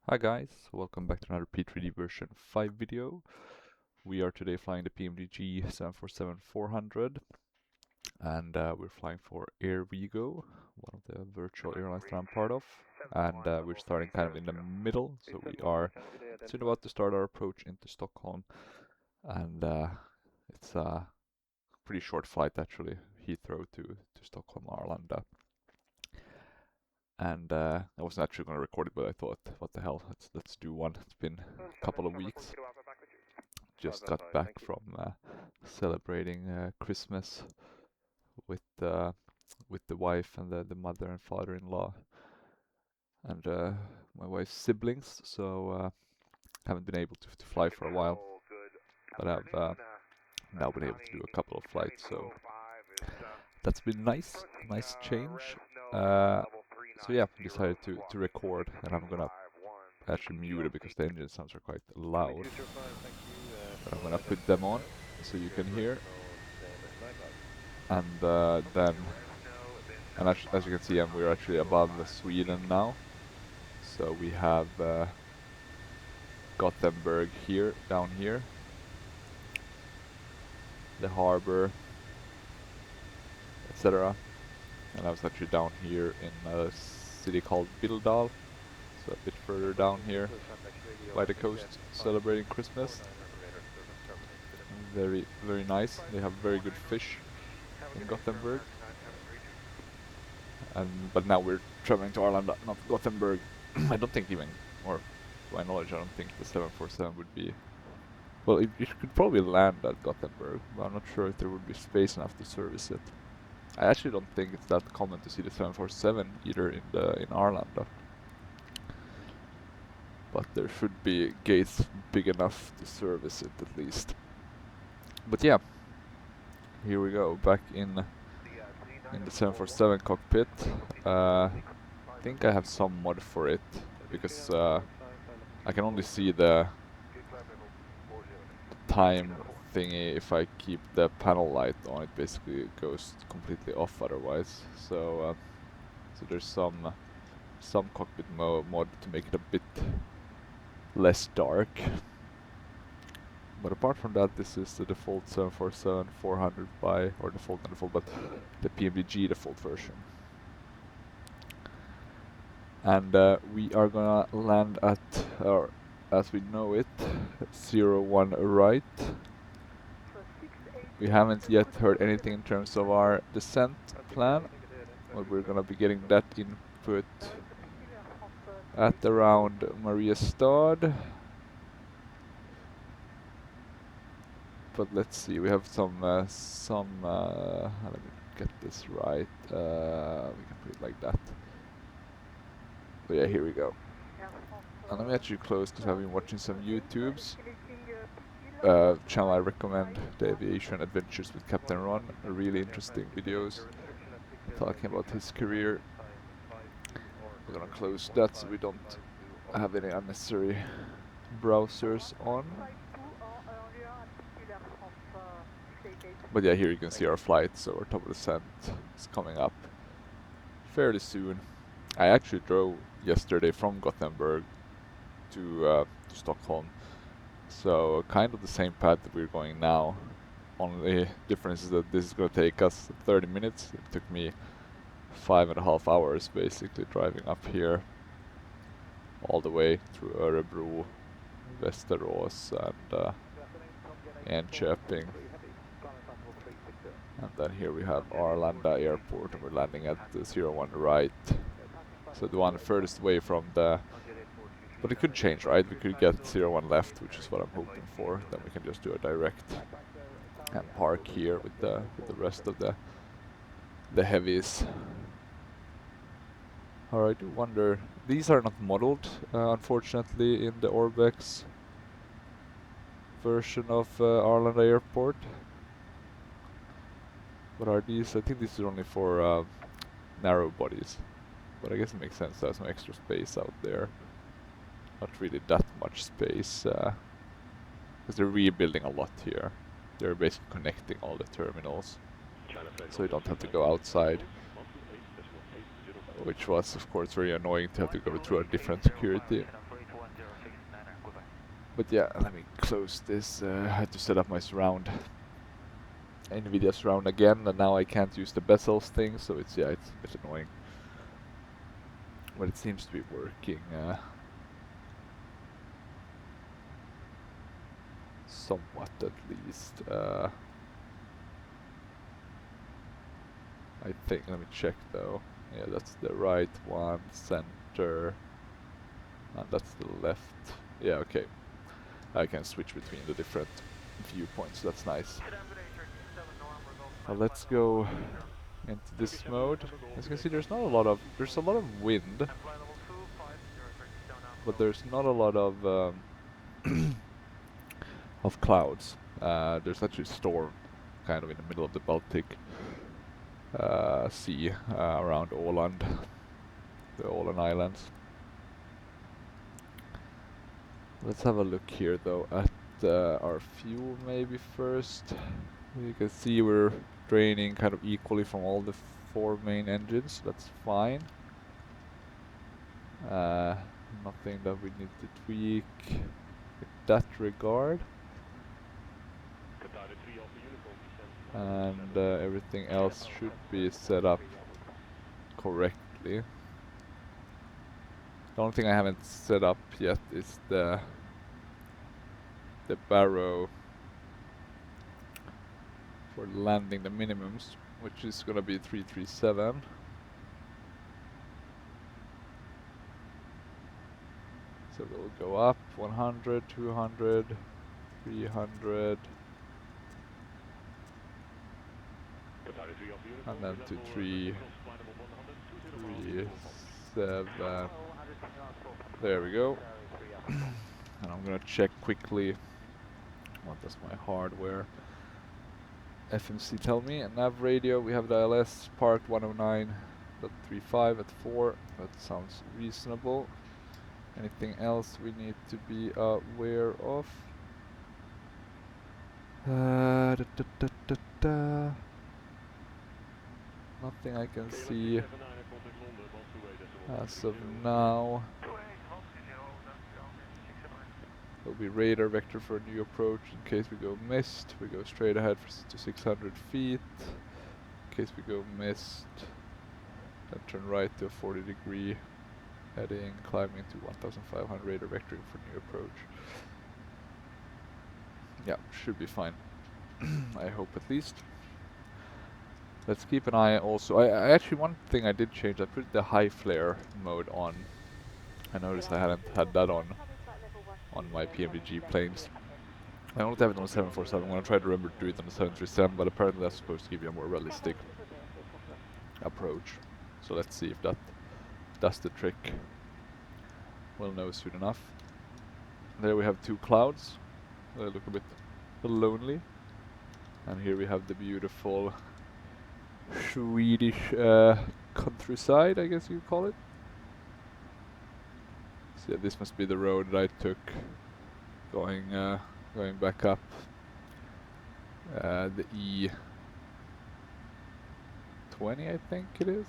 Hi guys, welcome back to another P3D version 5 video. We are today flying the PMDG B747-400 and we're flying for Airwego, one of the virtual airlines that I'm part of. And we're starting kind of in the middle, so we are soon about to start our approach into Stockholm. And it's a pretty short flight actually, Heathrow to Stockholm, Arlanda. And I wasn't actually going to record it, but I thought, what the hell, let's do one. It's been a couple of weeks. Just got back from celebrating Christmas with the wife and the mother and father-in-law and my wife's siblings. So haven't been able to fly for a while, but I've now been able to do a couple of flights. So that's been nice change. So yeah, decided to record, and I'm gonna actually mute it because the engine sounds are quite loud. But I'm gonna put them on so you can hear. And then, as you can see, we're actually above Sweden now. So we have Gothenburg here, down here, the harbor, etc. And I was actually down here in a city called Bildal, so a bit further down here by the coast, celebrating Christmas. Very nice. They have very good fish in Gothenburg. But now we're traveling to Arlanda, not Gothenburg. I don't think even, or to my knowledge, I don't think the 747 would be. Well, it could probably land at Gothenburg, but I'm not sure if there would be space enough to service it. I actually don't think it's that common to see the 747 either in Arlanda. But there should be gates big enough to service it at least. But yeah, here we go, back in the 747 cockpit. I think I have some mod for it because I can only see the time thingy if I keep the panel light on. It basically goes completely off otherwise. So there's some cockpit mod to make it a bit less dark. But apart from that, this is the default 747-400 or default and default, but the PMDG default version. And we are gonna land at, or as we know it, 01 right. We haven't yet heard anything in terms of our descent plan, but we're gonna be getting that input at around Mariestad. But let's see, we have some let me get this right. We can put it like that. But yeah, here we go. And I'm actually close because I've been watching some YouTubes. Channel I recommend, the Aviation Adventures with Captain Ron. Really interesting videos talking about his career. We're gonna close that so we don't have any unnecessary browsers on. But yeah, here you can see our flight, so our top of descent is coming up fairly soon. I actually drove yesterday from Gothenburg to Stockholm, so kind of the same path that we're going now. Only difference is that this is going to take us 30 minutes. It took me 5.5 hours basically driving up here all the way through Örebro, Västerås and Enköping. And then here we have Arlanda Airport, and we're landing at the 01 right. So the one furthest away from the... But it could change, right? We could get 01 left, which is what I'm hoping for. Then we can just do a direct and park here with the rest of the heavies. Alright, I do wonder... These are not modeled, unfortunately, in the Orbex version of Arlanda Airport. What are these? I think these are only for narrow bodies. But I guess it makes sense to have some extra space out there. Not really that much space. Because they're rebuilding a lot here. They're basically connecting all the terminals. So you don't have to go outside. Which was, of course, very annoying to have to go through a different security. But yeah, let me close this. I had to set up my surround, NVIDIA surround again, and now I can't use the bezels thing, so it's a bit annoying. But it seems to be working somewhat at least. I think, let me check though. Yeah, that's the right one, center, and that's the left. Yeah, okay. I can switch between the different viewpoints, that's nice. Let's go into this mode. As you can see, there's a lot of wind, but there's not a lot of of clouds. There's actually a storm kind of in the middle of the Baltic Sea around Åland, the Åland Islands. Let's have a look here though at our fuel maybe first. You can see we're draining kind of equally from all the 4 main engines. That's fine. Nothing that we need to tweak in that regard. And everything else should be set up correctly. The only thing I haven't set up yet is the barrow for landing the minimums, which is gonna be 337. So we'll go up 100, 200, 300, and then to 337. There we go. And I'm gonna check quickly what does my hardware FMC tell me. And nav radio, we have the ILS parked 109.35 at 4. That sounds reasonable. Anything else we need to be aware of? Nothing I can see as of now. There'll be radar vector for a new approach in case we go missed. We go straight ahead to 600 feet. In case we go missed, then turn right to a 40-degree heading, climbing to 1500 radar vectoring for new approach. Yeah, should be fine. I hope at least. Let's keep an eye also. I actually, one thing I did change, I put the high flare mode on. I noticed I hadn't had that on my PMDG planes. I only have it on the 747. I'm gonna try to remember to do it on the 737, but apparently that's supposed to give you a more realistic approach. So let's see if that does the trick. We'll know soon enough. There we have 2 clouds. They look a bit lonely. And here we have the beautiful Swedish countryside, I guess you call it. So yeah, this must be the road that I took going back up the E20, I think it is.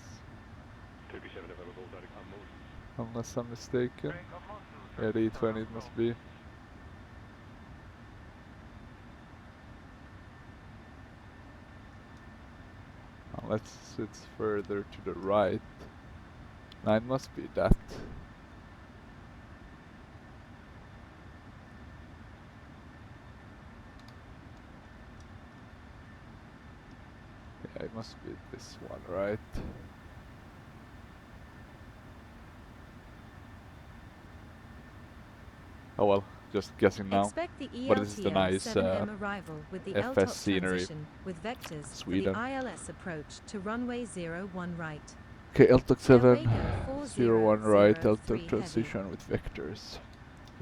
Unless I'm mistaken. Yeah, the E20 it must be. Unless it's further to the right. No, it must be that. Yeah, it must be this one, right? Oh well, just guessing now. But this is the nice FS scenery. With vectors Sweden. for the ILS approach to runway 01 right. Okay, LTOC 7, Airwego 01 right, 4003 LTOC transition with vectors.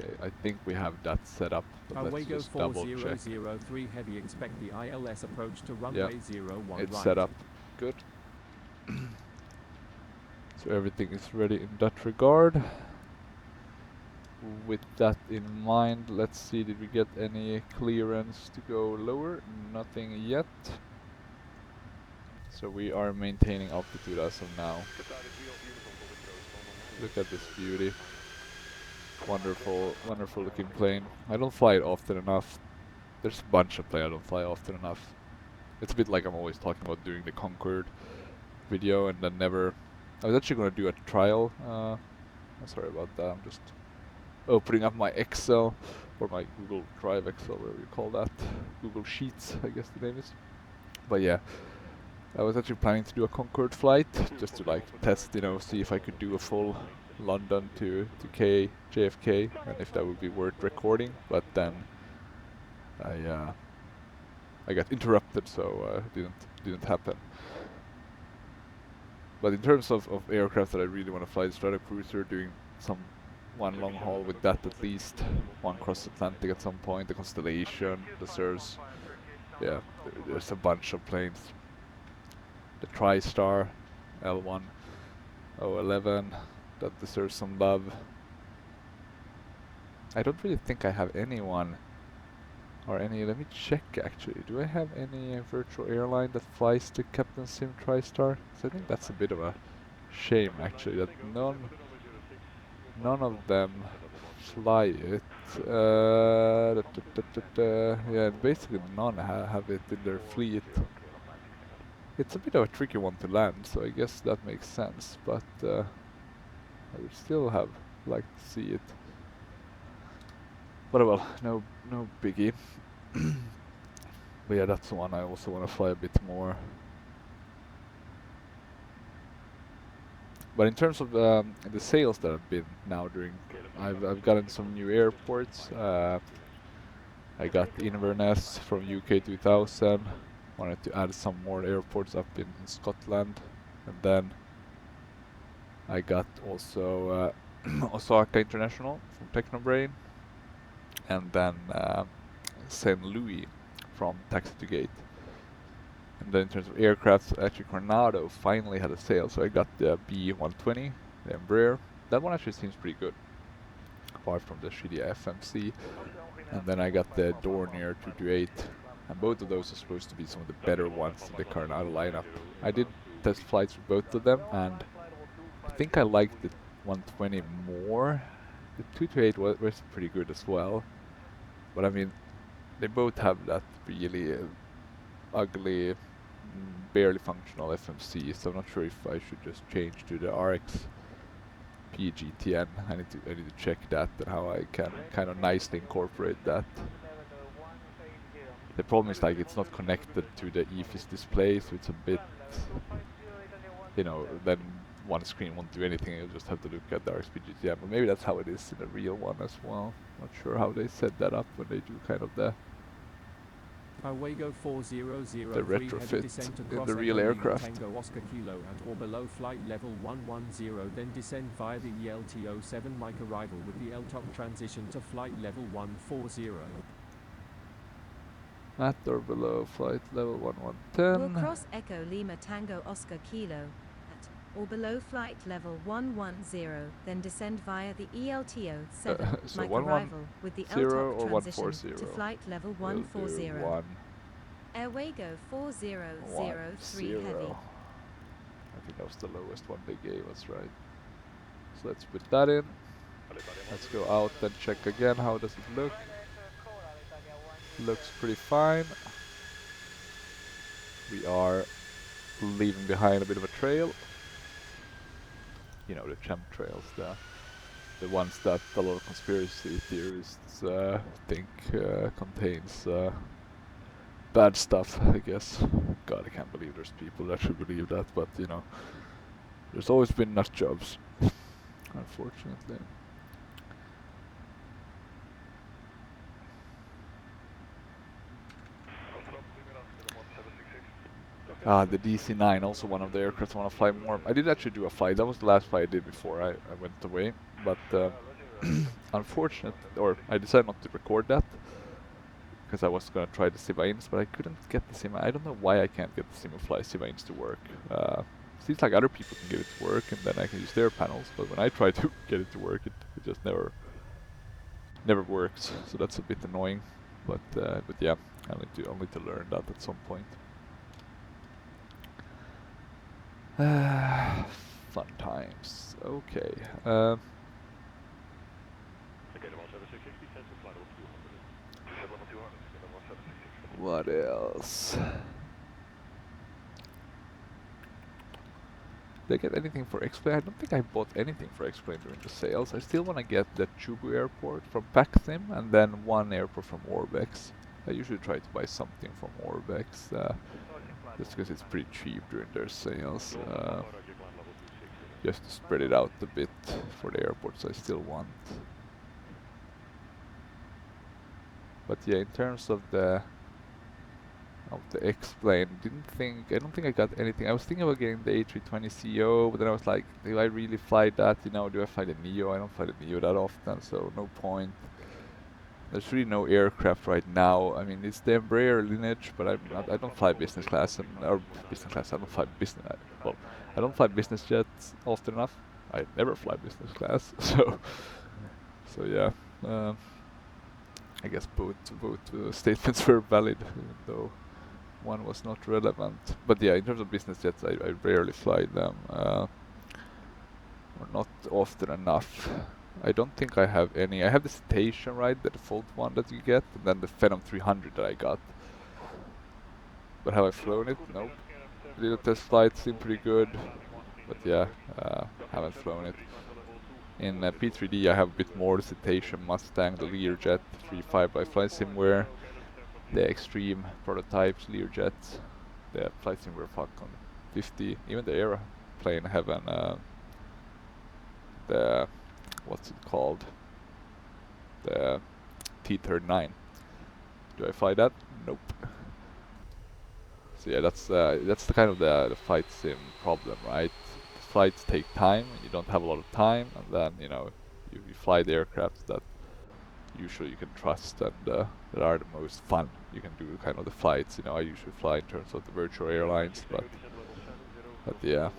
Okay, I think we have that set up, but let's Airwego just double check. 4003 heavy, expect the ILS approach to runway 01 It's right. set up. Good. So everything is ready in that regard. With that in mind, let's see, did we get any clearance to go lower? Nothing yet. So we are maintaining altitude as of now. Look at this beauty. Wonderful, wonderful looking plane. I don't fly it often enough. There's a bunch of planes I don't fly often enough. It's a bit like I'm always talking about doing the Concorde video and then never... I was actually going to do a trial. Sorry about that, I'm just opening up my Excel, or my Google Drive Excel, whatever you call that. Google Sheets, I guess the name is. But yeah, I was actually planning to do a Concorde flight, just to like test, you know, see if I could do a full London to JFK, and if that would be worth recording. But then I got interrupted, so didn't happen. But in terms of aircraft that I really want to fly, the Stratocruiser, doing one long haul with that at least, one cross Atlantic at some point, the Constellation deserves, yeah, there's a bunch of planes. The TriStar L1 011, that deserves some love. I don't really think I have anyone, or any, let me check actually, do I have any virtual airline that flies the Captain Sim TriStar? So I think that's a bit of a shame actually, that none of them fly it. Yeah, basically none have it in their fleet. It's a bit of a tricky one to land, so I guess that makes sense, but I would still have liked to see it. But well, no biggie. But yeah, that's the one I also want to fly a bit more. But in terms of the sales that I've been now doing, I've gotten some new airports. I got Inverness from UK 2000. Wanted to add some more airports up in Scotland, and then I got also Osaka International from Technobrain, and then St. Louis from Taxi to Gate. And then in terms of aircraft, actually Coronado finally had a sale, so I got the B120, the Embraer. That one actually seems pretty good, apart from the shitty FMC. And then I got the Dornier 228, and both of those are supposed to be some of the better ones in the Coronado lineup. I did test flights with both of them, and I think I liked the 120 more. The 228 was pretty good as well, but I mean, they both have that really ugly, barely functional FMC, so I'm not sure if I should just change to the RX PGTN. I need to check that and how I can kind of nicely incorporate that. The problem is like it's not connected to the EFIS display, so it's a bit, you know, then one screen won't do anything, you'll just have to look at the RX PGTN. But maybe that's how it is in the real one as well. Not sure how they set that up when they do kind of the Airwego 4003 retrofit in the real aircraft. Tango Oscar Kilo at or below flight level 110, then descend via the ELT-07 mic arrival with the LTOC transition to flight level 140. At or below flight level 1110. Will cross Echo Lima Tango Oscar Kilo at or below flight level 110, then descend via the ELTO-7 so mic arrival with the LTOC transition to flight level 140. Airwego 4003 Heavy. I think that was the lowest one they gave us, right? So let's put that in. Let's go out and check again. How does it look? Looks pretty fine. We are leaving behind a bit of a trail. You know, the chemtrails, the ones that a lot of conspiracy theorists think contains bad stuff, I guess. God, I can't believe there's people that should believe that, but you know, there's always been nut jobs, unfortunately. The DC-9, also one of the aircraft I want to fly more. I did actually do a flight. That was the last flight I did before I went away. But unfortunate, or I decided not to record that because I was going to try the Siva-Ins, but I couldn't get the Siva. I don't know why I can't get the Simufly Siva-Ins to work. Seems like other people can get it to work, and then I can use their panels. But when I try to get it to work, it just never works. So that's a bit annoying. But yeah, I'll need to learn that at some point. Fun times. Okay. What else? Did I get anything for X-Plane? I don't think I bought anything for X-Plane during the sales. I still want to get the Chubu airport from Paxim and then one airport from Orbex. I usually try to buy something from Orbex just because it's pretty cheap during their sales. Just to spread it out a bit for the airports I still want. But yeah, in terms of the X-Plane, I don't think I got anything. I was thinking about getting the A320ceo, but then I was like, do I really fly that? You know, do I fly the Neo? I don't fly the Neo that often, so no point. There's really no aircraft right now. I mean, it's the Embraer lineage, but I don't fly business class or business class. I don't fly business. Well, I don't fly business jets often enough. I never fly business class, so yeah. I guess both statements were valid, even though one was not relevant. But yeah, in terms of business jets, I rarely fly them, or not often enough. I don't think I have any. I have the Citation, right, the default one that you get, and then the Phenom 300 that I got. But have I flown it? Nope. Did a test flight, seemed pretty good, but yeah, haven't flown it. In P3D I have a bit more, the Citation, Mustang, the Learjet 3.5 by Flight Simware, the Extreme prototypes, Learjets, the Flight Simware Falcon 50, even the airplane Heaven, the, what's it called, the T-39. Do I fly that? Nope. So yeah, that's the kind of the flight sim problem, right? Flights take time, and you don't have a lot of time, and then you know you fly the aircraft that usually you can trust and that are the most fun. You can do kind of the flights. You know, I usually fly in terms of the virtual airlines, but yeah,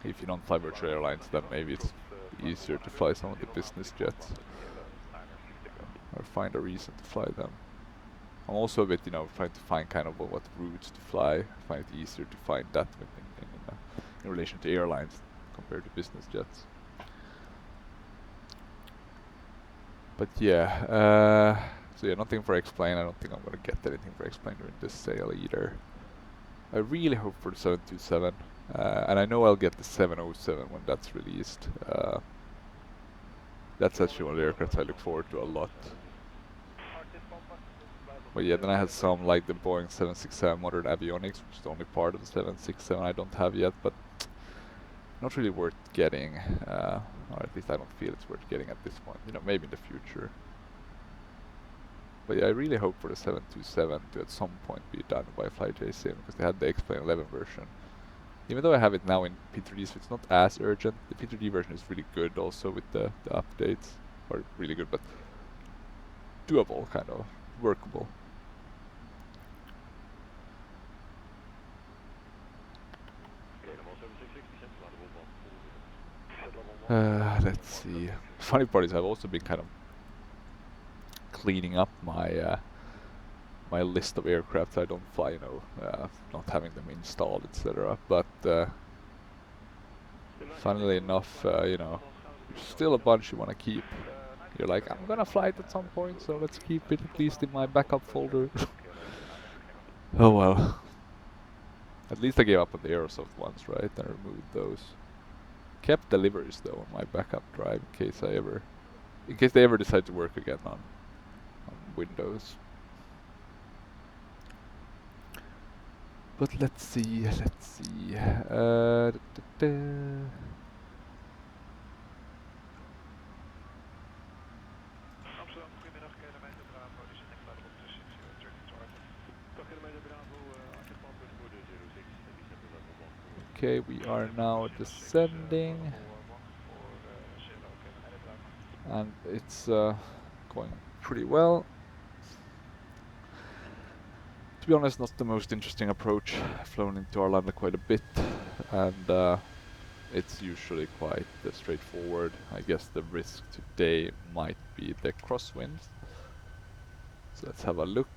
if you don't fly virtual airlines, then maybe it's easier to fly some of the business jets or find a reason to fly them. I'm also a bit, you know, trying to find kind of what routes to fly. I find it easier to find that in relation to airlines compared to business jets. But yeah, so yeah, nothing for X-Plane. I don't think I'm gonna get anything for X-Plane during this sale either. I really hope for the 727, and I know I'll get the 707 when that's released. That's actually one of the aircraft I look forward to a lot. But yeah, then I had some like the Boeing 767 modern avionics, which is the only part of the 767 I don't have yet, but not really worth getting, or at least I don't feel it's worth getting at this point. You know, maybe in the future. But yeah, I really hope for the 727 to at some point be done by FlyJSim, because they had the X-Plane 11 version. Even though I have it now in P3D, so it's not as urgent. The P3D version is really good also with the updates, or really good, but doable, kind of workable. Let's see. Funny part is I've also been kind of cleaning up my my list of aircraft I don't fly, you know, not having them installed, etc. But funnily enough, you know, there's still a bunch you want to keep. You're like, I'm gonna fly it at some point, so let's keep it at least in my backup folder. Oh well. At least I gave up on the Aerosoft ones, right? I removed those. Kept deliveries though on my backup drive in case they ever decide to work again on Windows. But let's see. Okay, we are now descending, and it's going pretty well. To be honest, not the most interesting approach. I've flown into Arlanda quite a bit, and it's usually quite straightforward. I guess the risk today might be the crosswinds. So let's have a look.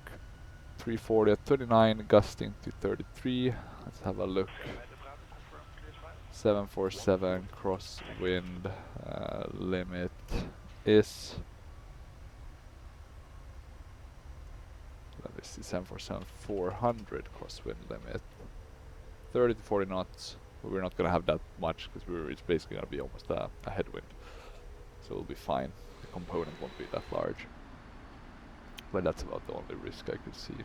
340 at 39, gusting to 33. Let's have a look. 747 crosswind limit is, let me see, 747-400 crosswind limit, 30 to 40 knots. But we're not gonna have that much because it's basically gonna be almost a headwind, so we'll be fine. The component won't be that large, but that's about the only risk I could see.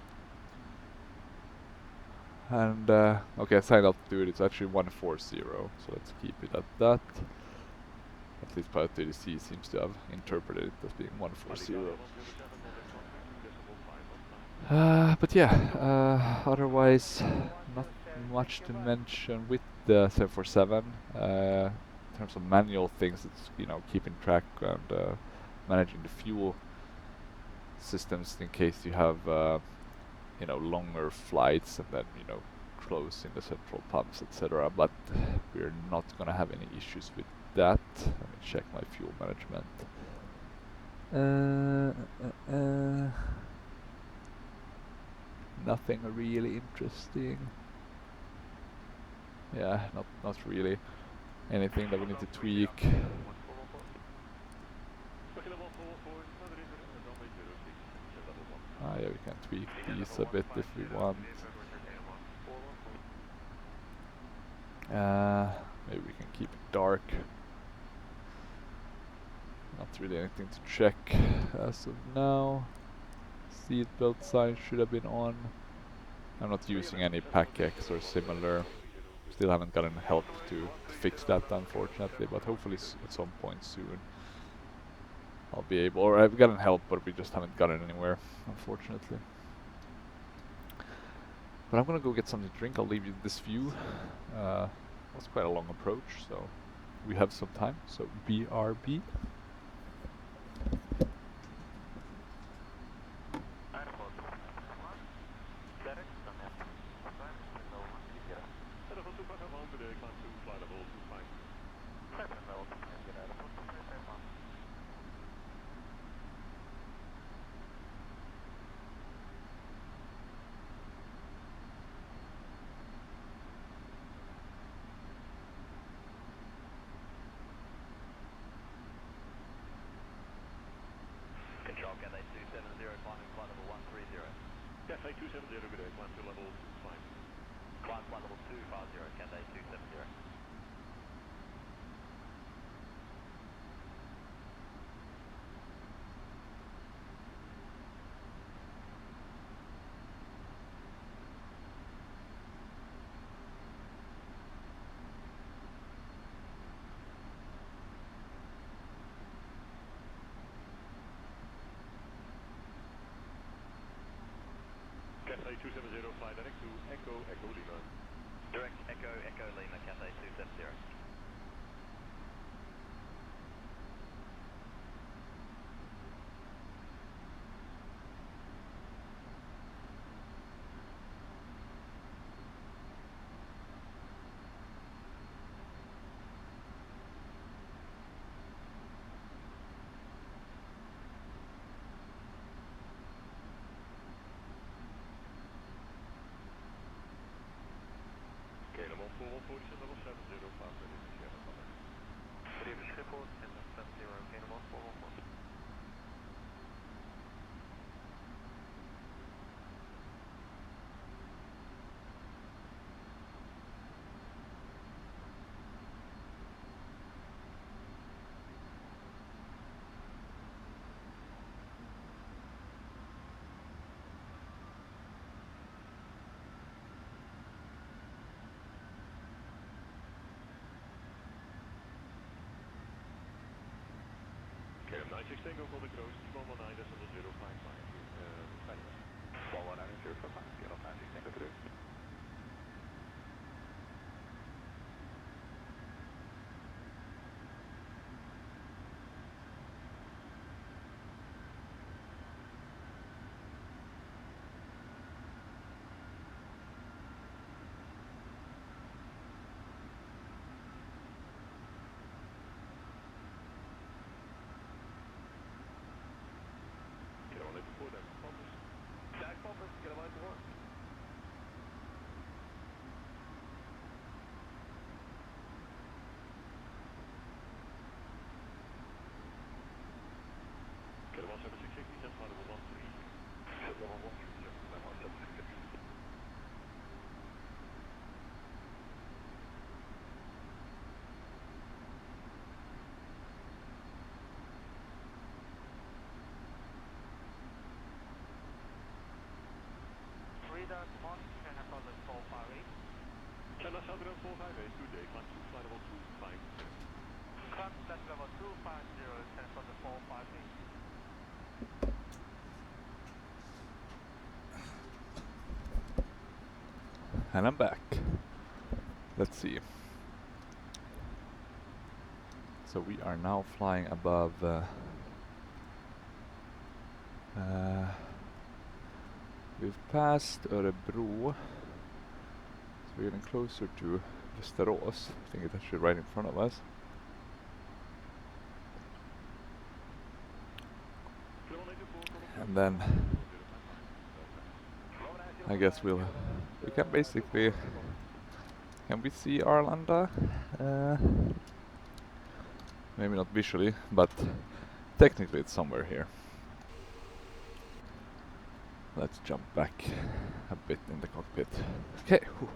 And okay, assigned altitude, it's actually 140, so let's keep it at that. At least Pilot 30C seems to have interpreted it as being 140. But yeah, otherwise not much to mention with the 747. In terms of manual things, it's, you know, keeping track and managing the fuel systems in case you have you know, longer flights and then, you know, closing the central pumps, etc. But we're not gonna have any issues with that. Let me check my fuel management. Nothing really interesting. Yeah, not really anything that we need to tweak. Yeah, we can tweak these a bit if we want. Maybe we can keep it dark. Not really anything to check as of now. Seatbelt sign should have been on. I'm not using any PackX or similar. Still haven't gotten help to fix that, unfortunately, but hopefully at some point soon I'll be able, or I've gotten help, but we just haven't gotten anywhere, unfortunately. But I'm gonna go get something to drink. I'll leave you this view. It was quite a long approach, so we have some time, so BRB. Control, Cathay 270, climbing flight level 130. Cathay 270, good day, climb to level 25. Climb flight level 250, Cathay 270. Cathay 270, fly direct to Echo, Echo Lima. Direct Echo, Echo Lima, Cathay 270. Okay, level 414, level 70, fast ready to share the Good evening, Schiphol, 70, okay, level 414. Okay, 96 Tango, call the close, 119, decimal 055. 119, 055, get off 96 Tango through. Get on it before that, poppers. Stack poppers, get them out to work. Channel Southern 458, good day, climb 2, flight level 25. Climb flight level 250, Channel Southern 458. And I'm back. Let's see. So we are now flying above we've passed Örebro. So we're getting closer to Västerås. I think it's actually right in front of us. And then I guess we can basically, can we see Arlanda? Maybe not visually, but technically it's somewhere here. Let's jump back a bit in the cockpit. Okay. Whew.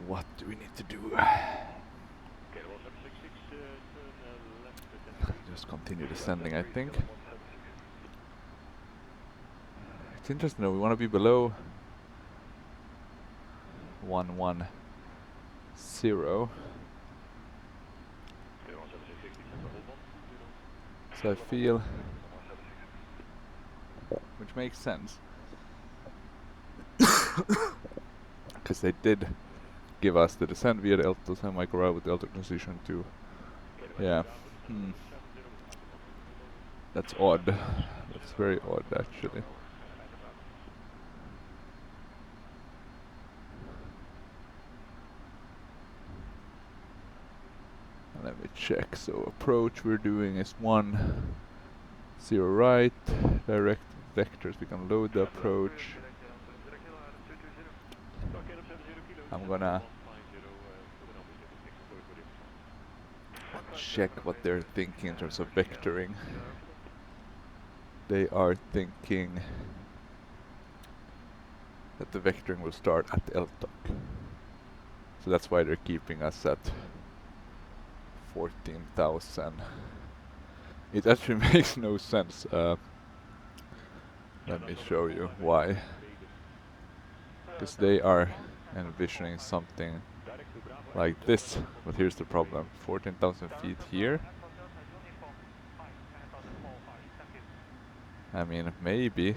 What do we need to do? Just continue descending, I think. It's interesting though, we want to be below 110. So I feel, which makes sense, because they did give us the descent via the L2 semi-micro with the L2 transition to, yeah, that's odd, that's very odd actually. Let me check. So approach we're doing is 10 right, direct vectors. We can load the approach. I'm gonna check what they're thinking in terms of vectoring. They are thinking that the vectoring will start at LTOC. So that's why they're keeping us at 14,000. It actually makes no sense. Let me show you why. Because they are envisioning something like this. But here's the problem. 14,000 feet here. I mean, maybe.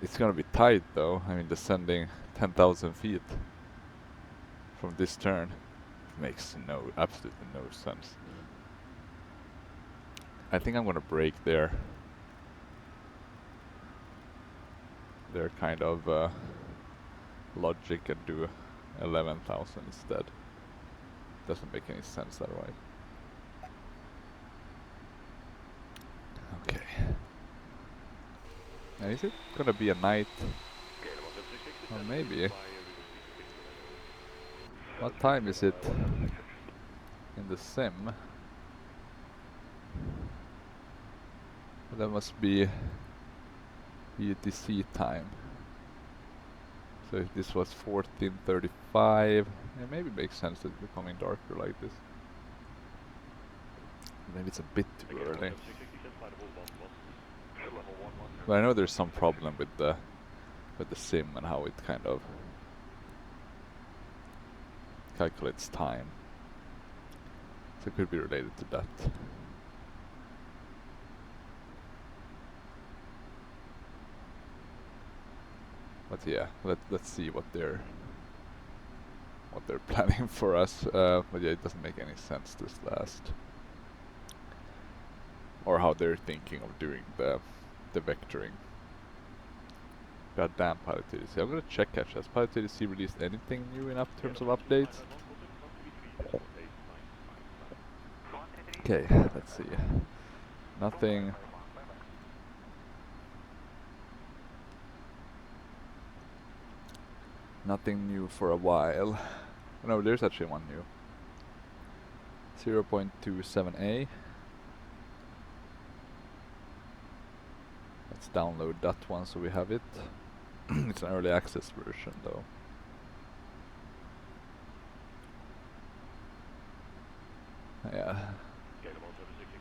It's gonna be tight though. I mean, descending 10,000 feet from this turn makes absolutely no sense. I think I'm gonna break their kind of logic and do 11,000 instead. Doesn't make any sense otherwise. Okay. And is it gonna be a night? Or maybe. What time is it in the sim? That must be UTC time. So if this was 14:35, it maybe makes sense that it's becoming darker like this. Maybe it's a bit too early. But I know there's some problem with the sim and how it kind of calculates time. So it could be related to that. But yeah, let's see what they're planning for us. But yeah, it doesn't make any sense this last, or how they're thinking of doing the vectoring. Goddamn Pilot TDC. I'm gonna check actually. Has Pilot TDC released anything new in terms of updates? Okay, let's see. Nothing. Nothing new for a while. No, there's actually one new. 0.27a. Let's download that one so we have it. It's an early access version though. Yeah.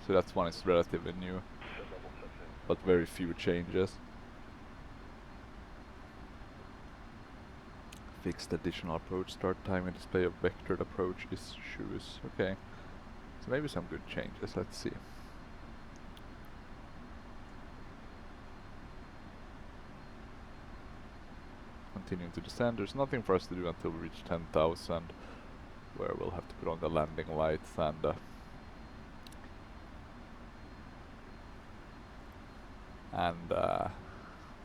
So that one is relatively new, but very few changes. Fixed additional approach start time and display of vectored approach issues. Okay. So maybe some good changes, let's see. Continuing to descend, there's nothing for us to do until we reach 10,000, where we'll have to put on the landing lights and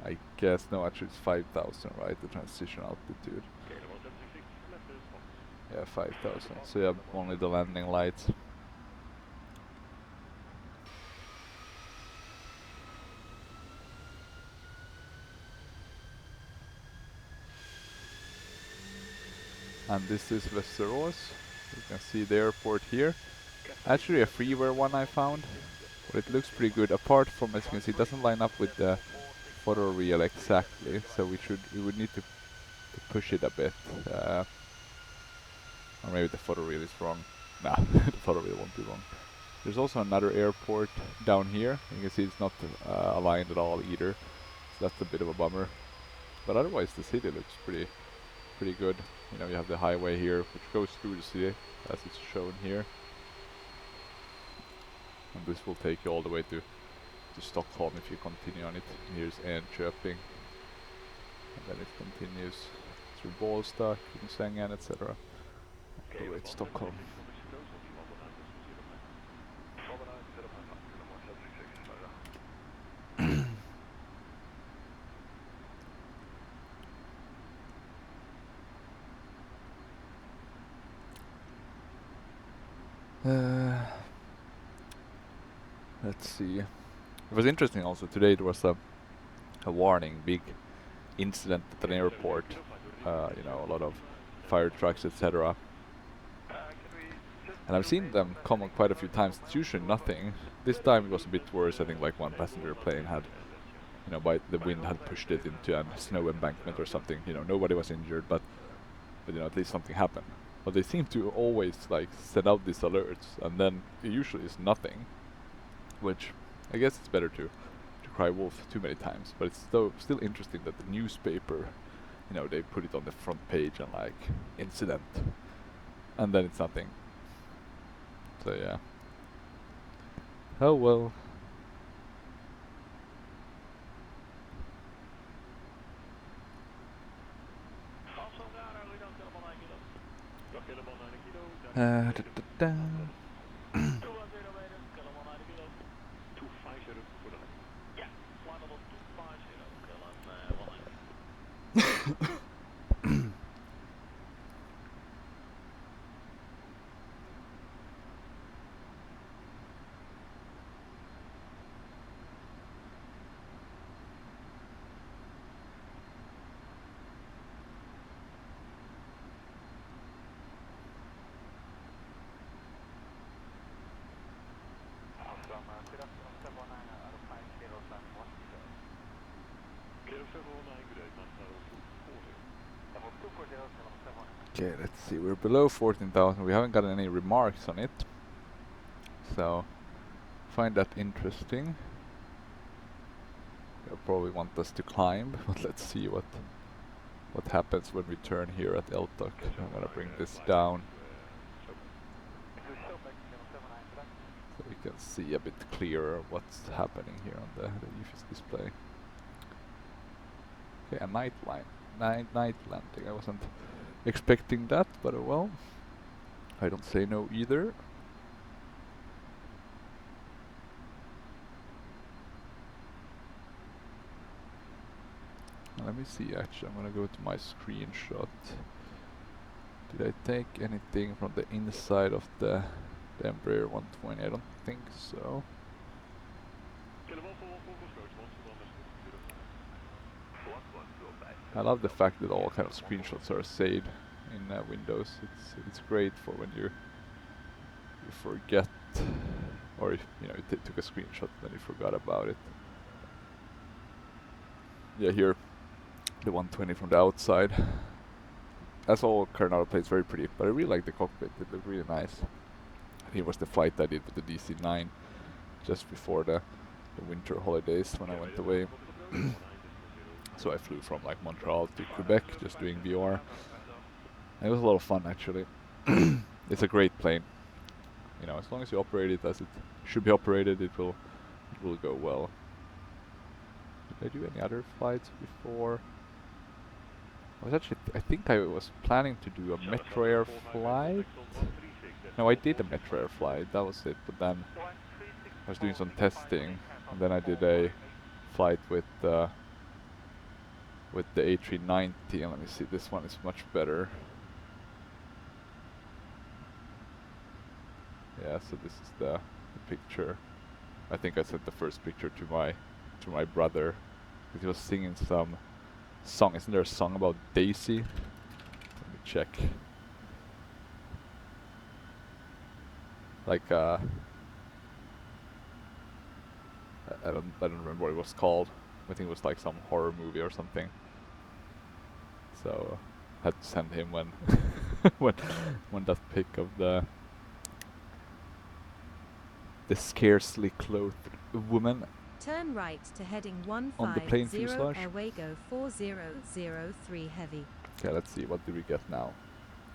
I guess, no, actually it's 5,000, right, the transition altitude. Yeah, 5,000, so yeah, only the landing lights. And this is Västerås. You can see the airport here. Actually a freeware one I found, but it looks pretty good. Apart from, as you can see, it doesn't line up with the photoreal exactly, so we would need to push it a bit. Or maybe the photoreal is wrong. Nah, the photoreal won't be wrong. There's also another airport down here. You can see it's not aligned at all either, so that's a bit of a bummer. But otherwise the city looks pretty good. You know, you have the highway here which goes through the city as it's shown here. And this will take you all the way to Stockholm if you continue on it. Here's Enköping. And then it continues through Bålsta, Kungsängen, etc. All the way to Stockholm. Let's see. It was interesting also today. There was a warning, big incident at an airport. You know, a lot of fire trucks, etc. And I've seen them come on quite a few times. It's usually nothing. This time it was a bit worse. I think like one passenger plane had, you know, by the wind had pushed it into a snow embankment or something. You know, nobody was injured, but you know, at least something happened. But they seem to always like send out these alerts, and then it usually is nothing. Which I guess it's better to cry wolf too many times, but it's still interesting that the newspaper, you know, they put it on the front page and like incident, and then it's nothing. So yeah. Oh well. Da, da, da. Okay, let's see, we're below 14,000, we haven't gotten any remarks on it, so find that interesting. They'll probably want us to climb, but let's see what happens when we turn here at Eltok. I'm gonna bring this down so we can see a bit clearer what's happening here on the EFIS display. Okay, a night landing. I wasn't expecting that, but well, I don't say no either. Let me see, actually, I'm gonna go to my screenshot. Did I take anything from the inside of the Embraer 120? I don't think so. I love the fact that all kind of screenshots are saved in Windows. It's great for when you forget, or if you know you took a screenshot and then you forgot about it. yeah, here the 120 from the outside. That's all Coronado plates, very pretty, but I really like the cockpit. It looked really nice. I think it was the flight I did with the DC-9 just before the winter holidays when I went away. So I flew from like Montreal to Quebec just doing VR. And it was a lot of fun actually. It's a great plane. You know, as long as you operate it as it should be operated, it will go well. Did I do any other flights before? I think I was planning to do a Metro Air flight. No, I did a Metro Air flight, that was it, but then I was doing some testing, and then I did a flight with the A390, and let me see, this one is much better. Yeah, so this is the picture. I think I sent the first picture to my brother, because he was singing some song. Isn't there a song about Daisy? Let me check. Like I don't remember what it was called. I think it was like some horror movie or something. So I had to send him when when that pic of the scarcely clothed woman Turn right to heading on the plane 150 fuselage. Airwego 4003 Heavy. Okay, let's see, what do we get now?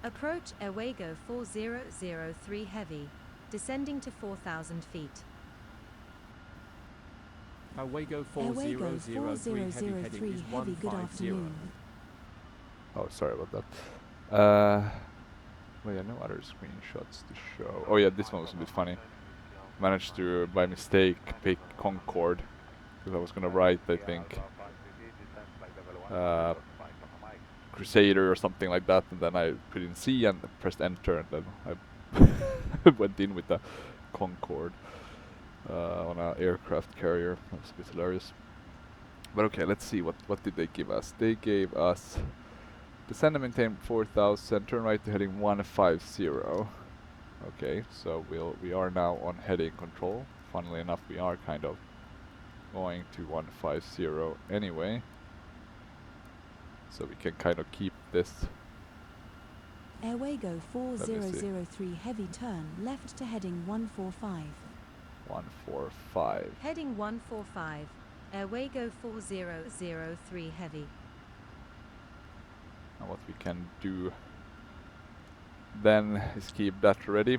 Approach Airwego 4003 Heavy, descending to 4,000 feet. Airwego 4003 heavy heading is 150. Oh, sorry about that. Well, yeah, no other screenshots to show. Oh yeah, this one was a bit funny. Managed to, by mistake, pick Concorde, because I was gonna write, I think, Crusader or something like that, and then I put in C and pressed enter, and then I went in with the Concorde on an aircraft carrier. That was a bit hilarious. But okay, let's see, what did they give us? They gave us descend and maintain 4,000, turn right to heading 150. Okay, so we are now on heading control. Funnily enough, we are kind of going to 150 anyway. So we can kind of keep this. Airwego 4003 heavy turn left to heading 145. 145. Heading 145, Airwego 4003 Heavy. And what we can do then is keep that ready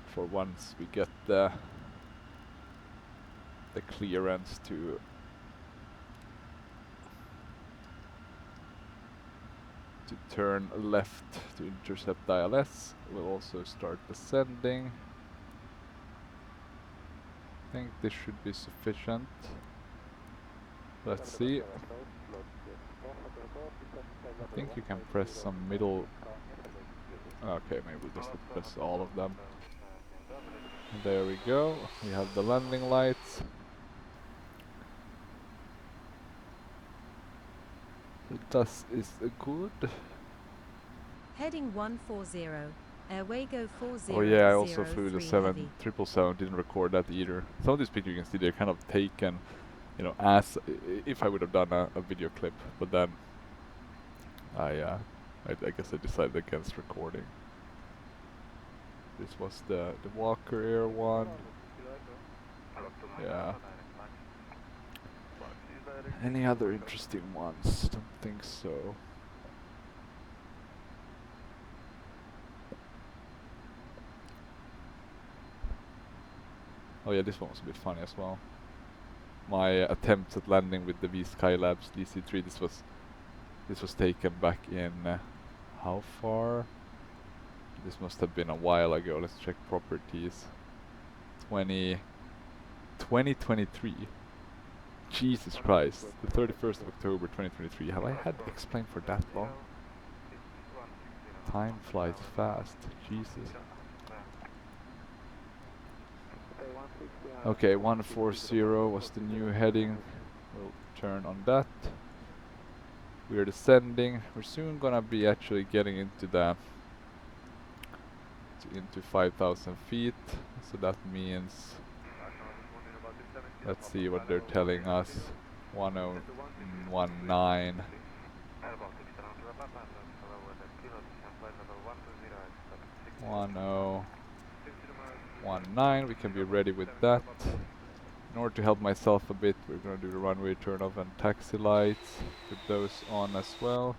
for once we get the clearance to turn left to intercept ILS. We'll also start descending. I think this should be sufficient. Let's see. I think you can press some middle. Okay, maybe we'll just press all of them. There we go. We have the landing lights. Das ist good. Heading 140, Airwego 4003 Oh yeah, I also flew the Heavy. 777. Didn't record that either. Some of these pictures you can see they're kind of taken, you know, as if I would have done a video clip, but then I guess I decided against recording. This was the Walker Air one. Yeah. Any other interesting ones? Don't think so. Oh yeah, this one was a bit funny as well. My attempts at landing with the V Skylabs DC-3. This was taken back in how far? This must have been a while ago. Let's check properties. 2023. Jesus Christ. The 31st of October 2023. Have I had X-Plane for that long? Time flies fast. Jesus. Okay, 140 was the new heading. We'll turn on that. We're descending. We're soon gonna be actually getting into the into 5,000 feet. So that means Let's see what they're telling us. 1019. 1019, we can be ready with that. In order to help myself a bit, we're gonna do the runway turn off and taxi lights. Put those on as well.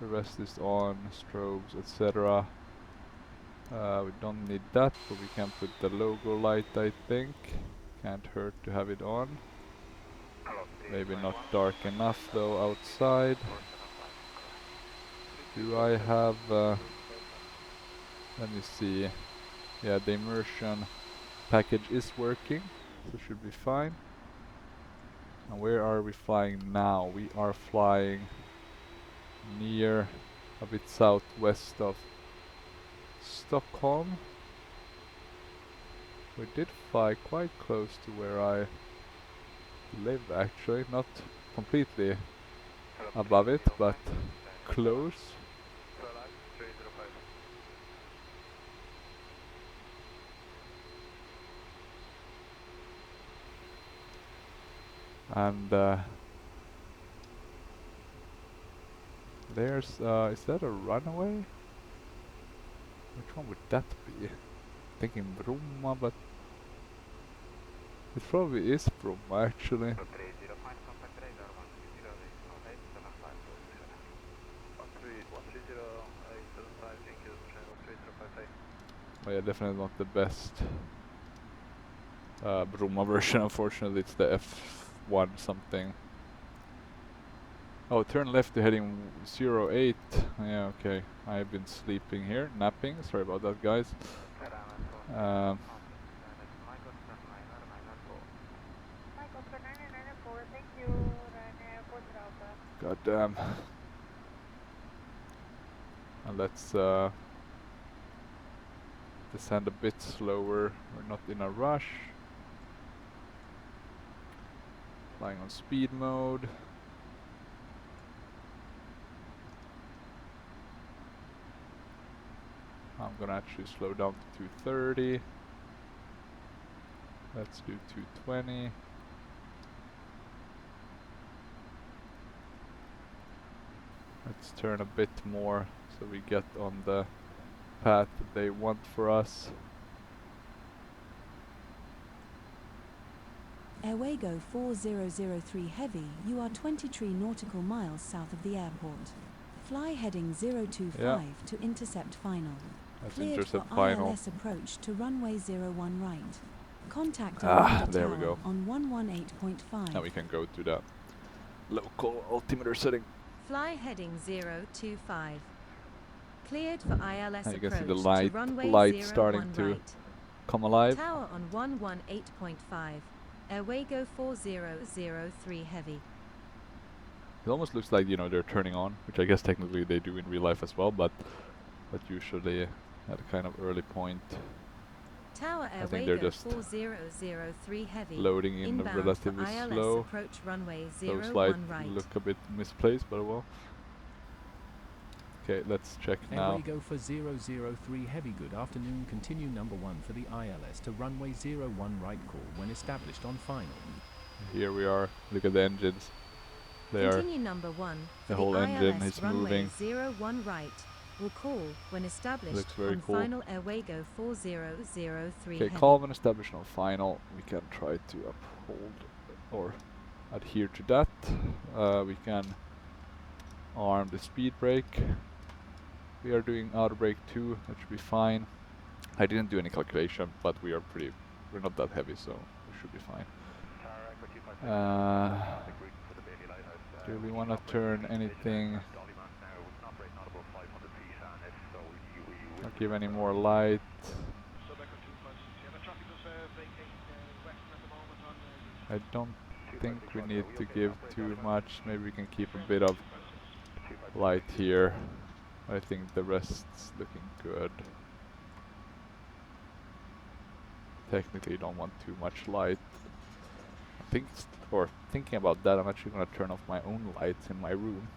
The rest is on, strobes, etc. We don't need that, but we can put the logo light, I think. Can't hurt to have it on. Maybe not dark enough though outside. Do I have... let me see. Yeah, the immersion package is working, so it should be fine. And where are we flying now? We are flying near, a bit southwest of Stockholm. We did fly quite close to where I live actually, not completely above it, but close. And there's, is that a runaway? Which one would that be? Thinking Bromma, but it probably is Bromma actually. Oh yeah, definitely not the best Bromma version, unfortunately. It's the F1 something. Oh, turn left to heading 08. Yeah, okay. I've been sleeping here, napping. Sorry about that, guys. God damn. And let's descend a bit slower. We're not in a rush. Flying on speed mode. I'm gonna actually slow down to 230. Let's do 220. Let's turn a bit more so we get on the path that they want for us. Airwego 4003 Heavy, you are 23 nautical miles south of the airport. Fly heading 025 to intercept final. Let's Cleared intercept for final. ILS approach to runway 01 right. Contact There we go. on 118.5. Now we can go to the local altimeter setting. Fly heading 025. Cleared for ILS And you approach can see the to runway light 01 starting to right. come alive. Tower on 118.5. Airwego 4003 Heavy. It almost looks like, you know, they're turning on, which I guess technically they do in real life as well, but usually at a kind of early point. Tower I think they're Airwego just 4003 Heavy. loading in Inbound relatively for ILS slow. approach runway Those 01 lights right. look a bit misplaced, but well. Okay, let's check now. Airwego for 003 Heavy, good afternoon. Continue number 1 for the ILS to runway 01 right call when established on final. Here we are. Look at the engines. They are. Continue number 1 The for whole the engine ILS is runway moving. 01 right. Will call when established Looks very on cool. final Airwego 4003 Okay, Heavy. call when established on final. We can try to uphold or adhere to that. We can arm the speed brake. We are doing outer brake 2, that should be fine. I didn't do any calculation, but we're not that heavy, so we should be fine. Do we want to turn anything? Not give any more light. I don't think we need to give too much. Maybe we can keep a bit of light here. I think the rest's looking good. Technically, don't want too much light. Thinking about that, I'm actually gonna turn off my own lights in my room.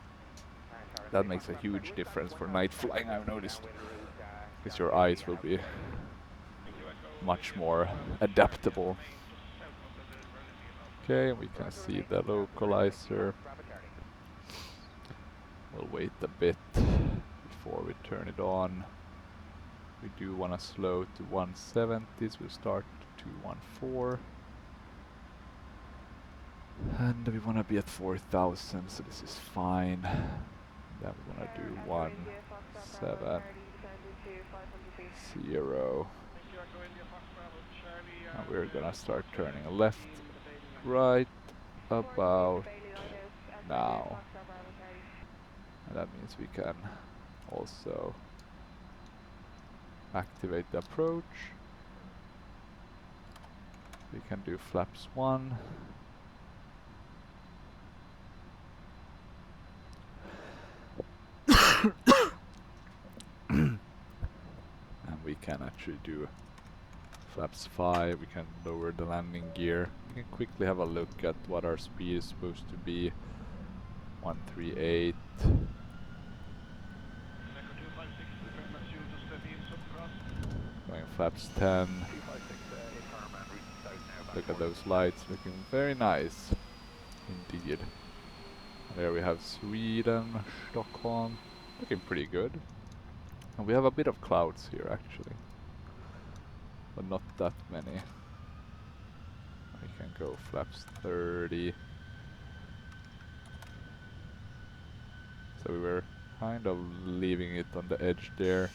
That makes a huge difference for night flying, I've noticed. Because your eyes will be much more adaptable. Okay, we can see the localizer. We'll wait a bit before we turn it on. We do want to slow to 170s, we'll start to 214. And we want to be at 4,000, so this is fine. Then we want to do 170. And we're gonna start turning left, right, about now. And that means we can also activate the approach. We can do flaps 1. And we can actually do flaps 5. We can lower the landing gear. We can quickly have a look at what our speed is supposed to be. 138. Going flaps 10. Look at those lights, looking very nice indeed. There we have Sweden, Stockholm, looking pretty good. And we have a bit of clouds here actually, but not that many. We can go flaps 30. So we were kind of leaving it on the edge there.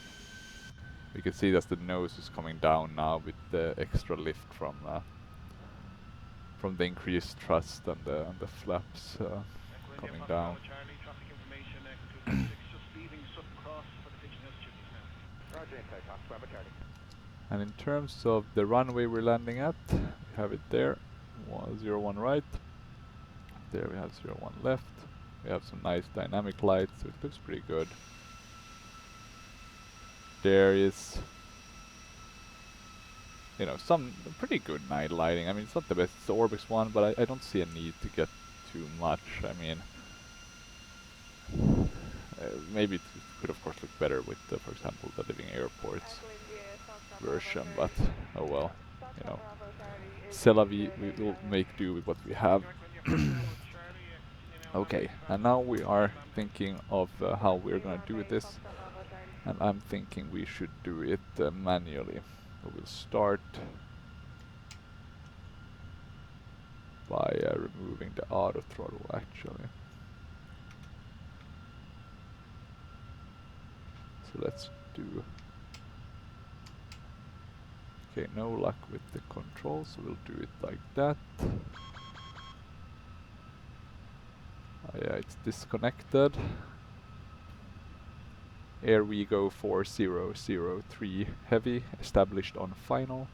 We can see that the nose is coming down now with the extra lift from the increased thrust and the flaps coming down. And in terms of the runway we're landing at, we have it there, 01 right. There we have 01 left. We have some nice dynamic lights, so it looks pretty good. There is, you know, some pretty good night lighting. I mean, it's not the best, it's the Orbix one, but I don't see a need to get too much. I mean, maybe it could of course look better with, for example, the Living Airports version, but oh well, you know. C'est la vie, we will make do with what we have. Okay, and now we are thinking of how we're gonna do this, and I'm thinking we should do it manually. We will start by removing the auto throttle actually. So let's do. Okay, no luck with the controls, so we'll do it like that. Yeah, it's disconnected. Airwego 4003 heavy, established on final.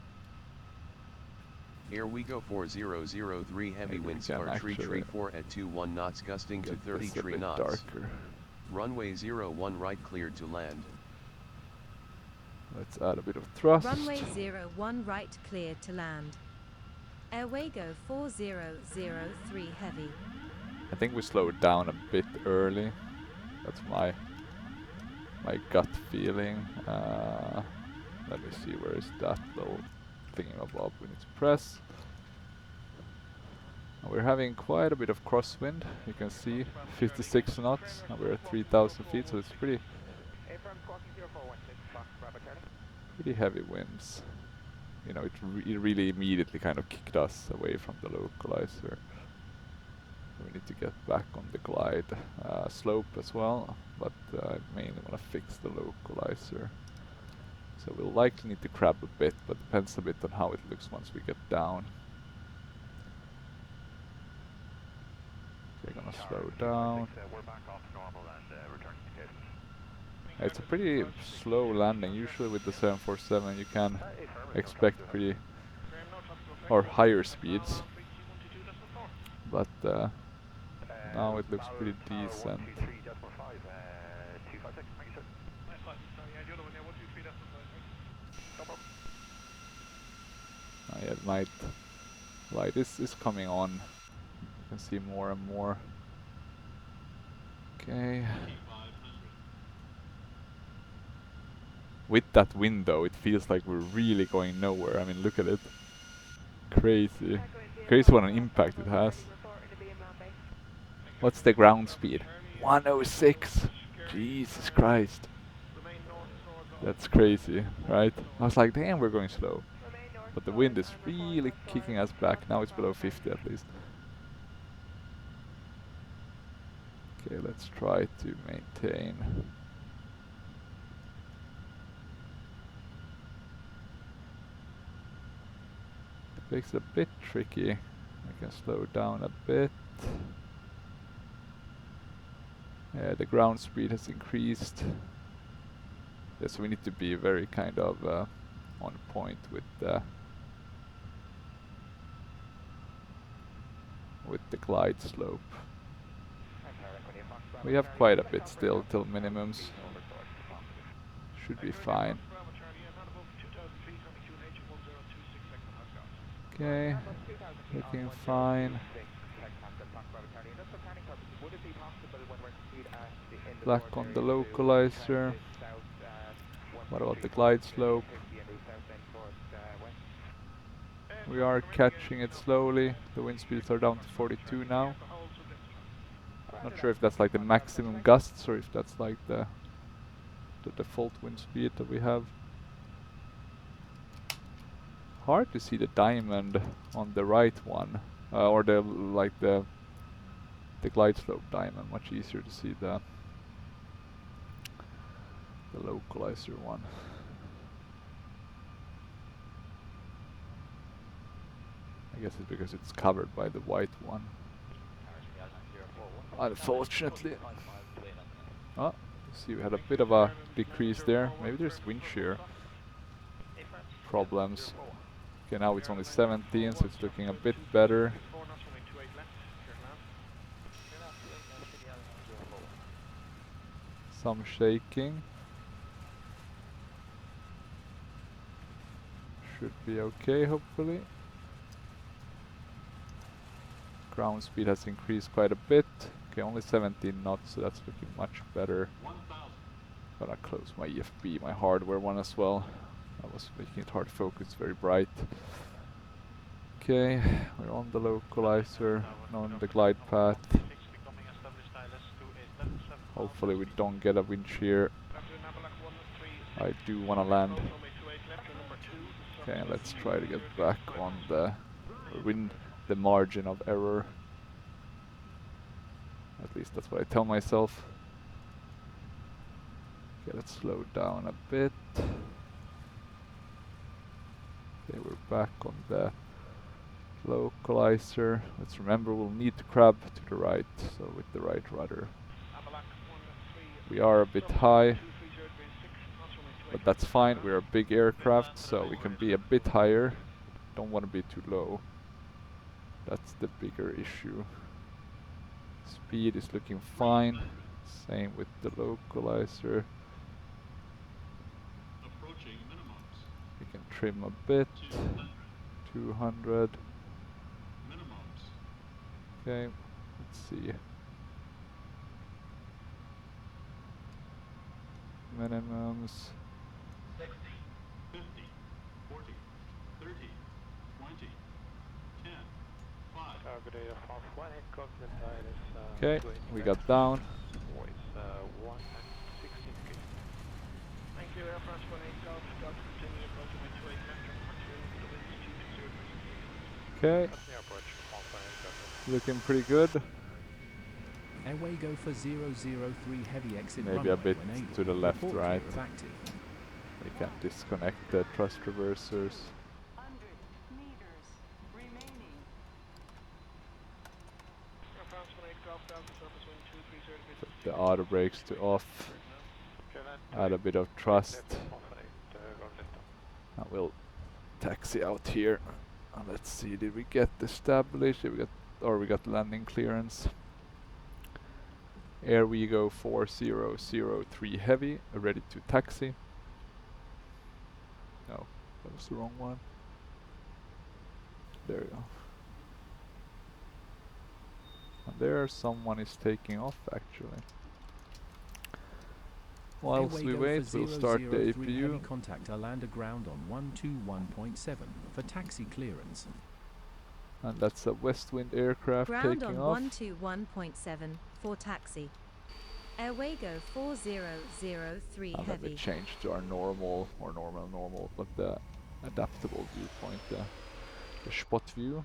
Airwego 4003 heavy winds are tree 4 at 21 knots gusting to 33 knots. Darker. Runway 01 right cleared to land. Let's add a bit of thrust. Runway 01 right cleared to land. Airwego 4003 heavy. I think we slowed down a bit early. That's my gut feeling. Let me see, where is that little thingamabob we need to press. And we're having quite a bit of crosswind. You can see 56 knots, and we're at 3,000 feet, so it's pretty heavy winds. You know, it really immediately kind of kicked us away from the localizer. We need to get back on the glide slope as well, but I mainly want to fix the localizer. So we'll likely need to crab a bit, but depends a bit on how it looks once we get down. We're gonna slow down. It's a pretty slow landing. Usually with the 747 you can expect pretty or higher speeds, but now it looks pretty decent. Yeah, night light is coming on. You can see more and more. Okay. With that window, it feels like we're really going nowhere. I mean, look at it. Crazy. Crazy what an impact it has. What's the ground speed? 106. Jesus Christ. That's crazy, right? I was like, damn, we're going slow. But the wind is really kicking us back. Now it's below 50 at least. Okay, let's try to maintain. It makes it a bit tricky. I can slow down a bit. Yeah, the ground speed has increased. Yeah, so we need to be very kind of on point with the glide slope. We have quite a bit still till minimums. Should be fine. Okay, looking fine. Black on the localizer. What about the glide slope? We are catching it slowly. The wind speeds are down to 42 now. Not sure if that's like the maximum gusts or if that's like the default wind speed that we have. Hard to see the diamond on the right one, or the glide slope diamond. Much easier to see the localizer one. I guess it's because it's covered by the white one. Unfortunately. Oh, see, we had a bit of a decrease there. Maybe there's wind shear problems. Okay, now it's only 17, so it's looking a bit better. Some shaking. Should be okay, hopefully. Ground speed has increased quite a bit. Okay, only 17 knots, so that's looking much better. Gotta close my EFB, my hardware one as well. That was making it hard to focus, very bright. Okay, we're on the localizer, on the glide path. Hopefully we don't get a wind shear. I do want to land. Okay, let's try to get back on the margin of error. At least that's what I tell myself. Okay, let's slow down a bit. Okay, we're back on the localizer. Let's remember we'll need to crab to the right, so with the right rudder. We are a bit high, but that's fine. We're a big aircraft, so we can be a bit higher. Don't want to be too low. That's the bigger issue. Speed is looking fine. Same with the localizer. We can trim a bit. 200. Okay, let's see. Minimums. 60, 50, 40, 30, 20, 10, 5. Okay, we got down. Thank you, Air France 18 Golf, Golf, continue approaching 28 left, Okay, looking pretty good. Airwego for 003 heavy exit Maybe runway a bit when able. to the left, Report right. clear of active. We can disconnect the thrust reversers. 100 meters remaining. Air France 18 Golf, Delta, surface wind 230. Put the auto brakes to off. Add a bit of thrust. And we'll taxi out here. And let's see, did we get established? Did we got landing clearance. Airwego 4003 heavy, ready to taxi. No, that was the wrong one. There we go. And there someone is taking off actually. Whilst we Airwego wait, for we'll start the 003 heavy APU. contact Arlanda ground on 121.7 for taxi clearance. And that's a west wind aircraft Ground taking on off. 121.7 for taxi. Airwego 4003 And then we heavy. change to our normal, but the adaptable viewpoint, the spot view.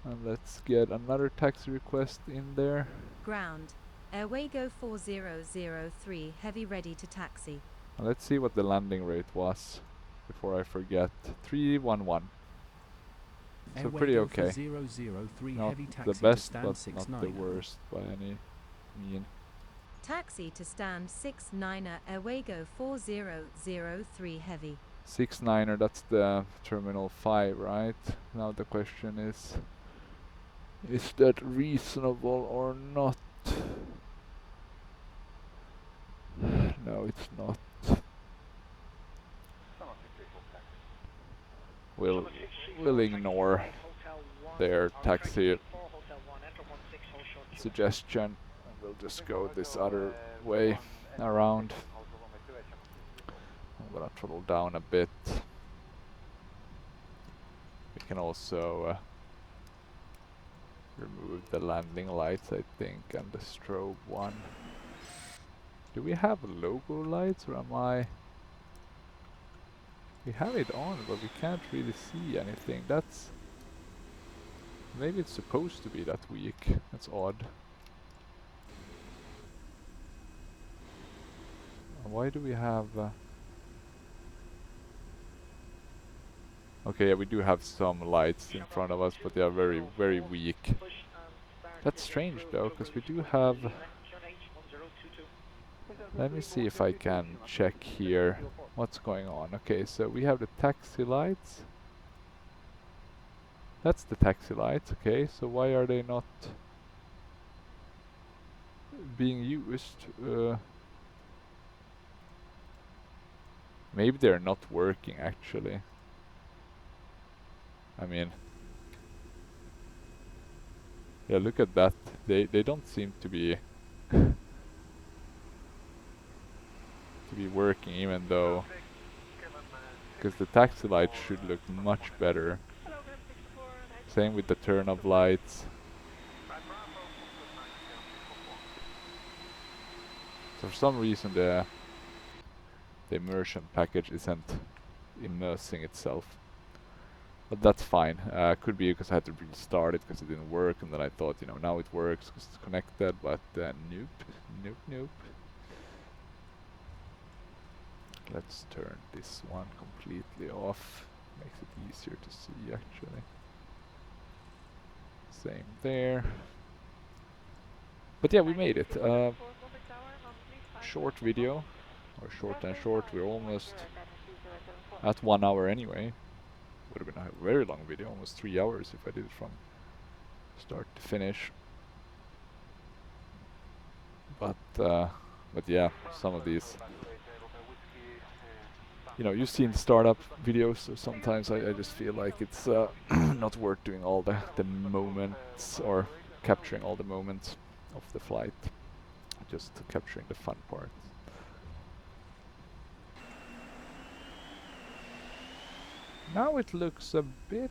And let's get another taxi request in there. Ground. Airwego 4003 heavy ready to taxi. And let's see what the landing rate was before I forget. 311. So pretty Airwego okay. 003 Not heavy taxi the to best, stand but 69er. not the worst by any mean. Taxi to stand 69er Airwego 4003 heavy. 69er, that's the Terminal 5, right? Now the question is that reasonable or not? No, it's not. We'll ignore their taxi suggestion and we'll just go this other way around. I'm gonna throttle down a bit. We can also remove the landing lights, I think, and the strobe one. Do we have logo lights, or am I? We have it on, but we can't really see anything. That's... maybe it's supposed to be that weak. That's odd. Why do we have... okay, yeah, we do have some lights in front of us, but they are very, very weak. That's strange though, because we do have... let me see if I can check here what's going on. Okay, so we have the taxi lights. That's the taxi lights, okay, so why are they not being used? Maybe they're not working actually. I mean, yeah, look at that. They don't seem to be to be working, even though, because the taxi lights should look much better. Same with the turn of lights. So for some reason the immersion package isn't immersing itself. But that's fine. Could be because I had to restart it because it didn't work, and then I thought, you know, now it works because it's connected, but nope. Let's turn this one completely off. Makes it easier to see actually. Same there. But yeah, we made it. Short video, or short and short. We're almost at 1 hour anyway. Would have been a very long video, almost 3 hours if I did it from start to finish. But yeah, some of these, you know, you've seen startup videos, so sometimes I just feel like it's not worth doing all the moments or capturing all the moments of the flight, just capturing the fun parts. Now it looks a bit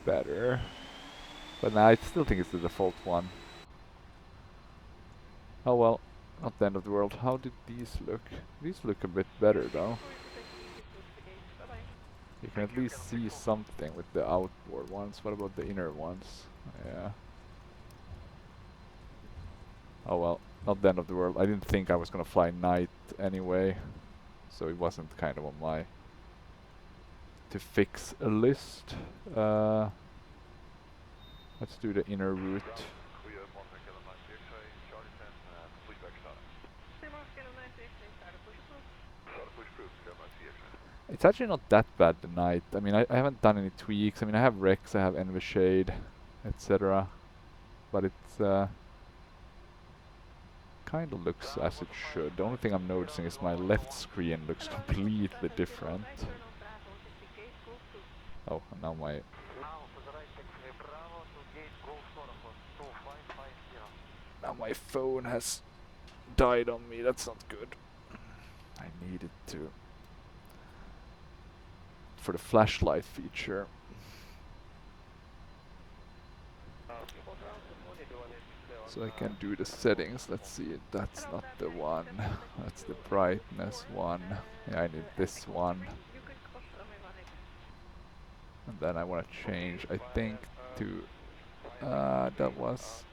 better, but I still think it's the default one. Oh well, not the end of the world. How did these look? These look a bit better though. You can at least see something with the outboard ones. What about the inner ones? Yeah. Oh well, not the end of the world. I didn't think I was gonna fly night anyway, so it wasn't kind of on my to fix a list. Let's do the inner route. It's actually not that bad the night. I mean, I haven't done any tweaks. I mean, I have Rex, I have Envy Shade, etc. But it's kind of looks as it should. The only thing I'm noticing is my left screen looks completely different. Oh, and now my phone has died on me. That's not good. I need it to for the flashlight feature. So I can do the settings. Let's see, that's not the one. That's the brightness one. Yeah, I need this one. And then I want to change, I think, to that was,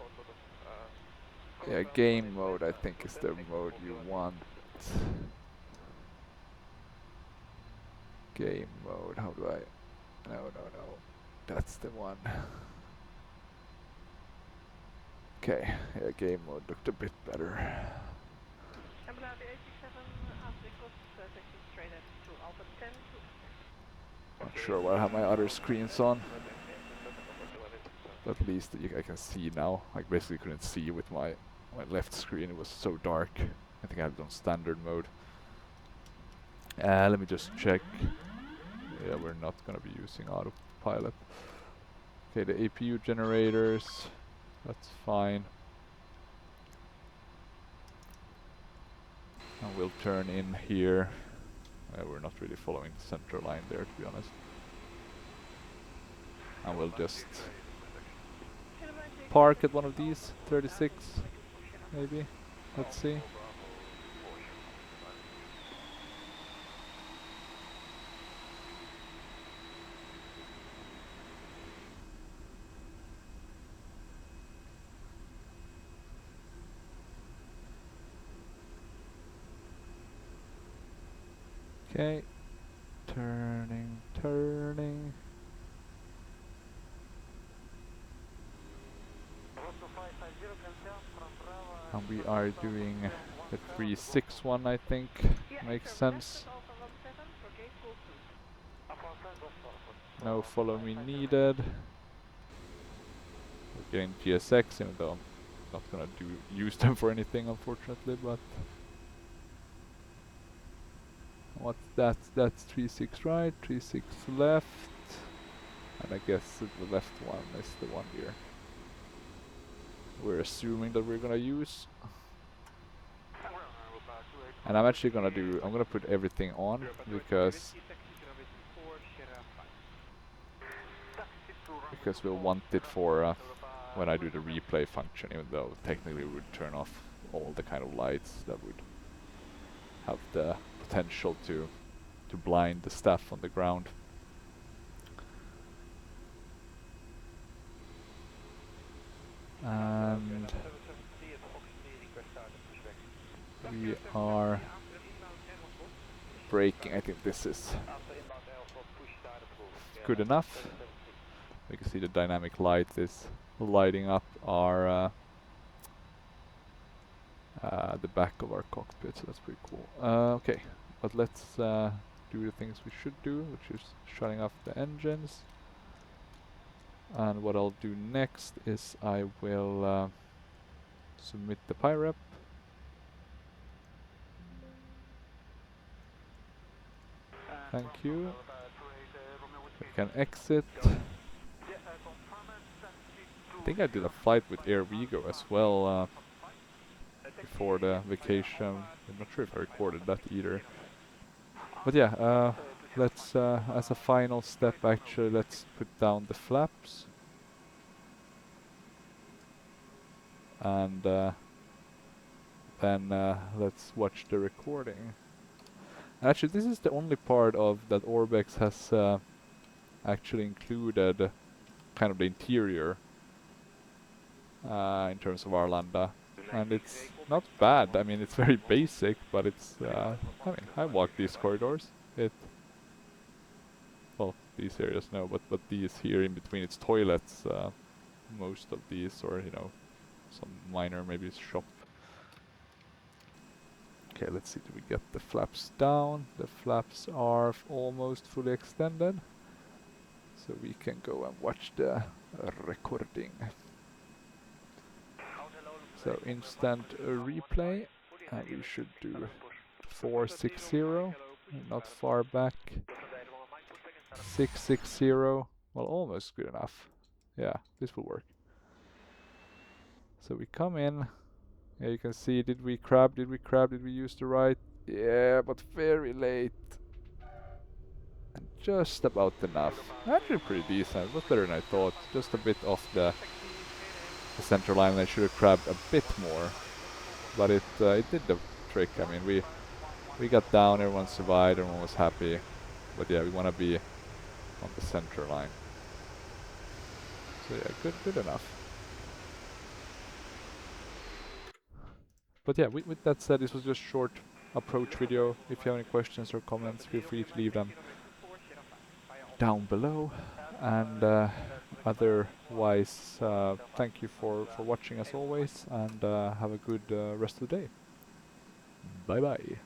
yeah, game mode. I think is the mode you want. Game mode. How do I? No. That's the one. Okay, yeah, game mode looked a bit better. Not sure why I have my other screens on. But at least I can see now. I basically couldn't see with my left screen. It was so dark. I think I had it on standard mode. Let me just check. Yeah, we're not gonna be using autopilot. Okay, the APU generators. That's fine. And we'll turn in here. We're not really following the center line there, to be honest. And we'll just park at one of these, 36, maybe. Let's see. Okay, turning. And we are doing the 361, I think. Makes sense. No follow me needed. We're getting GSX, even though I'm not gonna use them for anything, unfortunately, but what's that? That's 36 right, 36 left, and I guess the left one is the one here we're assuming that we're gonna use. And I'm actually gonna put everything on because we'll want it for when I do the replay function, even though technically we would turn off all the kind of lights that would have the potential to blind the staff on the ground. And we are braking. I think this is good enough. We can see the dynamic light is lighting up our the back of our cockpit, so that's pretty cool. Okay, but let's do the things we should do, which is shutting off the engines. And what I'll do next is I will submit the PIREP. Thank you. We can exit. I think I did a flight with Airwego as well before the vacation. I'm not sure if I recorded that either. But yeah, let's, as a final step actually, let's put down the flaps. And then let's watch the recording. Actually, this is the only part of that Orbex has actually included kind of the interior in terms of Arlanda. And it's not bad. I mean, it's very basic, but it's, I mean, I walk these corridors. Well, these areas no, but these here in between, it's toilets, most of these, or, you know, some minor, maybe shop. Okay, let's see, do we get the flaps down? The flaps are almost fully extended. So we can go and watch the recording. So instant replay, and we should do 460, not far back. 660, well, almost good enough. Yeah, this will work. So we come in. Yeah, you can see, did we crab, did we use the right? Yeah, but very late. And just about enough. Actually pretty decent, it was better than I thought. Just a bit off the the center line. I should have crabbed a bit more, but it did the trick. I mean, we got down, everyone survived, everyone was happy. But yeah, we want to be on the center line. So yeah, good enough. But yeah, with that said, this was just short approach video. If you have any questions or comments, feel free to leave them down below. And otherwise, thank you for watching as always, and have a good rest of the day. Bye bye.